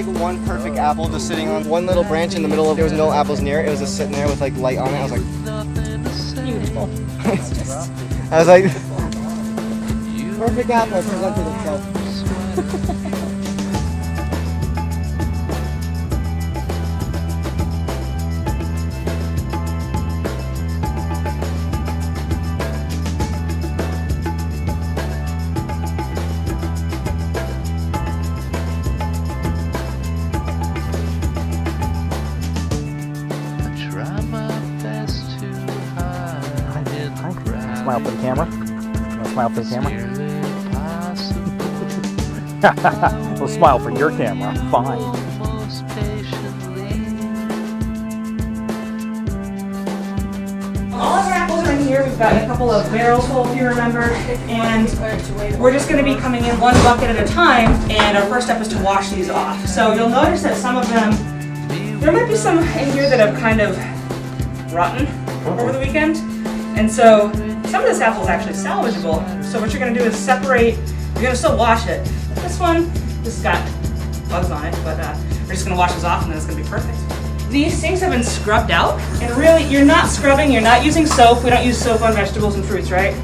like one perfect apple just sitting on one little branch in the middle of, there was no apples near it. It was just sitting there with like light on it. I was like, beautiful. I was like, perfect apple presented itself. Smile for the camera. Smile for the camera. We'll smile for your camera. Fine. All of our apples are in here. We've got a couple of barrels full, if you remember, and we're just going to be coming in one bucket at a time, and our first step is to wash these off. So you'll notice that some of them, there might be some in here that have kind of rotten over the weekend, and so some of this apple is actually salvageable. So what you're going to do is separate, you're going to still wash it. This one, this has got bugs on it, but we're just going to wash this off and then it's going to be perfect. These things have been scrubbed out, and really, you're not scrubbing, you're not using soap. We don't use soap on vegetables and fruits, right?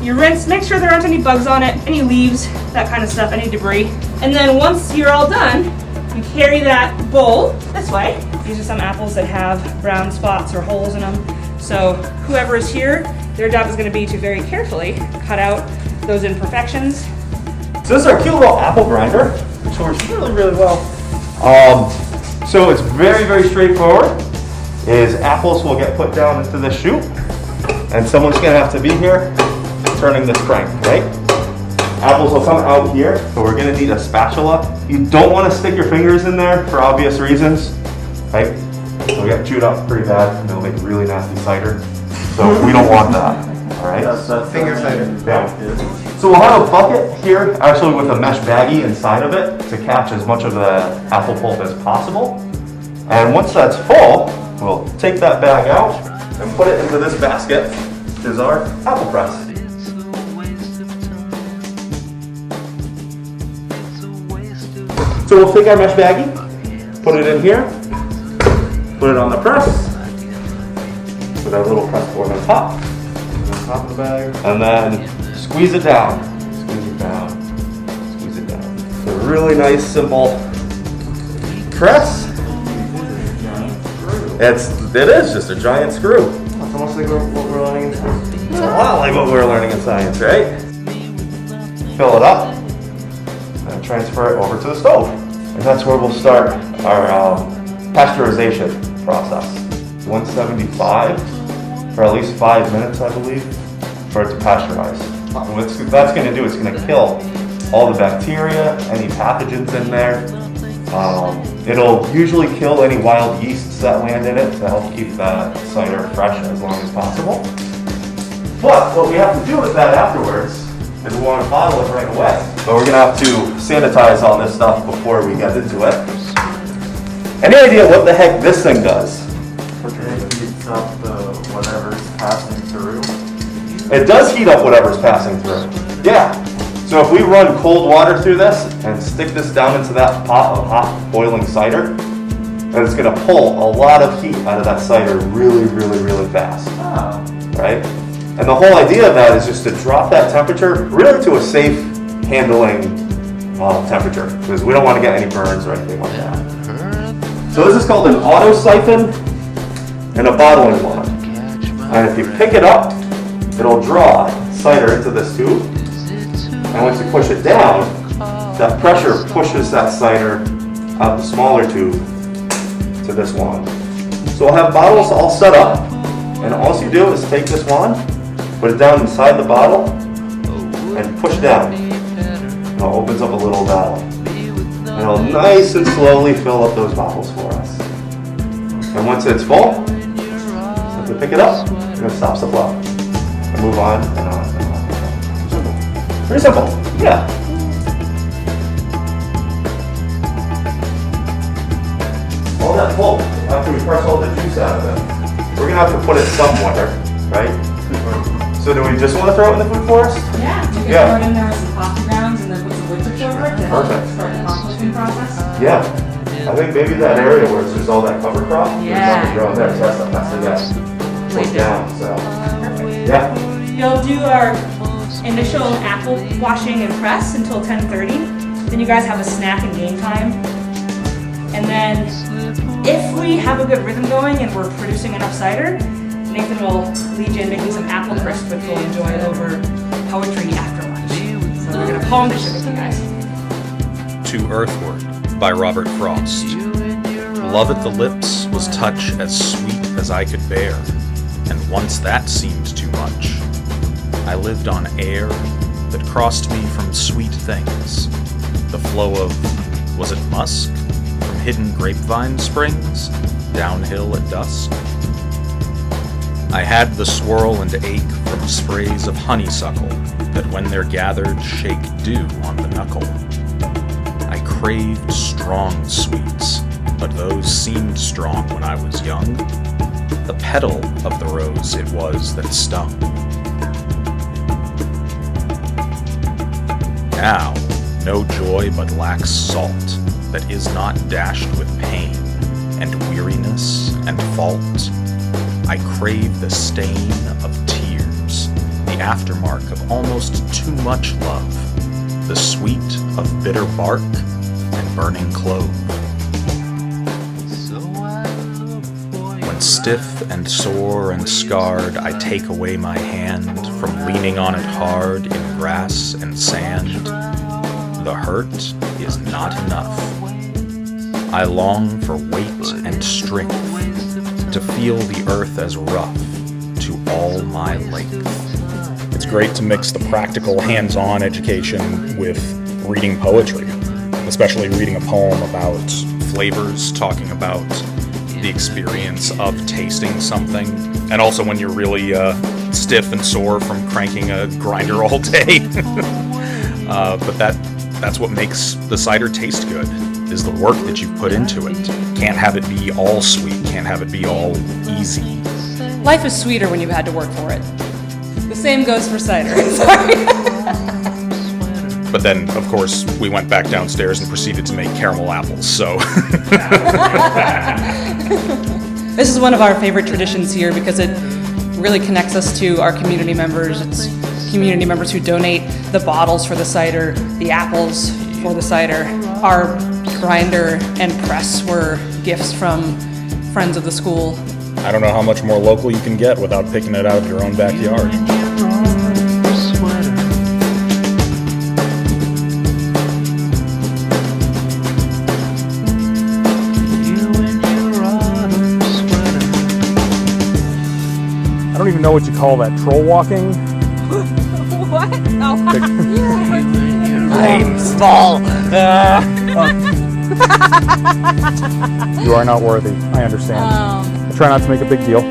You rinse, make sure there aren't any bugs on it, any leaves, that kind of stuff, any debris. And then once you're all done, you carry that bowl this way. These are some apples that have brown spots or holes in them. So whoever is here, their job is going to be to very carefully cut out those imperfections. So this is our cute little apple grinder, which works really, really well. So it's very, very straightforward. Is apples will get put down into this chute, and someone's going to have to be here turning this crank, right? Apples will come out here, so we're going to need a spatula. You don't want to stick your fingers in there for obvious reasons, right? They'll get chewed up pretty bad, and they'll make really nasty cider. So we don't want that, all right? That's finger cider. Yeah. So we'll have a bucket here, actually with a mesh baggie inside of it to catch as much of the apple pulp as possible. And once that's full, we'll take that bag out and put it into this basket, which is our apple press. So we'll take our mesh baggie, put it in here, put it on the press, with our little press board on top of the bag, and then squeeze it down, squeeze it down, squeeze it down. It's a really nice, simple press. It is just a giant screw. It's almost like what we're learning in school. It's a lot like what we're learning in science, right? Fill it up and transfer it over to the stove. And that's where we'll start our pasteurization process. 175 for at least 5 minutes, I believe, for it to pasteurize. And what that's going to do is going to kill all the bacteria, any pathogens in there. It'll usually kill any wild yeasts that land in it to help keep the cider fresh as long as possible. But what we have to do with that afterwards is we want to bottle it right away. But we're going to have to sanitize all this stuff before we get into it. Any idea what the heck this thing does? It heats up whatever's passing through. It does heat up whatever's passing through. Yeah. So if we run cold water through this and stick this down into that pot of hot boiling cider, then it's going to pull a lot of heat out of that cider really, really, really fast. Oh. Right? And the whole idea of that is just to drop that temperature really to a safe handling temperature, because we don't want to get any burns or anything like that. So this is called an auto siphon and a bottling wand. And if you pick it up, it'll draw cider into this tube. And once you push it down, that pressure pushes that cider out the smaller tube to this wand. So we'll have bottles all set up, and all you do is take this wand, put it down inside the bottle, and push down. And it opens up a little valve. And it'll nice and slowly fill up those bottles for us. And once it's full, if we pick it up, it stops the flow. And move on and on and on and on. Simple. Pretty simple, yeah. All that pulp, after we press all the juice out of it, we're gonna have to put it somewhere, right? So do we just want to throw it in the food forest? Yeah, you can Yeah. throw it in there with some coffee grounds and then put some wood chips over it to help Perfect. start the compost. composting process? Yeah, I think maybe that area where there's all that cover crop, Yeah. there's nothing growing there, so that's the best to get put down, so, Perfect. yeah. You'll do our initial apple washing and press until 10:30. Then you guys have a snack and game time. And then if we have a good rhythm going and we're producing enough cider, Nathan will lead you in making some apple crisp, which we'll enjoy over poetry after lunch. So we're gonna poem to share with you guys. To Earthward by Robert Frost. Love at the lips was touch as sweet as I could bear, and once that seemed too much. I lived on air that crossed me from sweet things. The flow of, was it musk? From hidden grapevine springs, downhill at dusk. I had the swirl and ache from sprays of honeysuckle that when they're gathered shake dew on the knuckle. I craved strong sweets, but those seemed strong when I was young. The petal of the rose it was that stung. Now, no joy but lacks salt, that is not dashed with pain, and weariness, and fault. I crave the stain of tears, the aftermark of almost too much love, the sweet of bitter bark and burning clove. When stiff and sore and scarred, I take away my hand from leaning on it hard in grass and sand. The hurt is not enough. I long for weight and strength, to feel the earth as rough to all my length. It's great to mix the practical, hands-on education with reading poetry, especially reading a poem about Flavors, talking about the experience of tasting something, and also when you're really stiff and sore from cranking a grinder all day. But that's what makes the cider taste good, is the work that you've put into it. Can't have it be all sweet, can't have it be all easy. Life is sweeter when you've had to work for it. The same goes for cider. Sorry. But then, of course, we went back downstairs and proceeded to make caramel apples, so. This is one of our favorite traditions here because it really connects us to our community members. It's community members who donate the bottles for the cider, the apples for the cider. Our grinder and press were gifts from friends of the school. I don't know how much more local you can get without picking it out of your own backyard. I don't even know what you call that. Troll walking? What? Oh, I'm small. You are not worthy. I understand. I try not to make a big deal.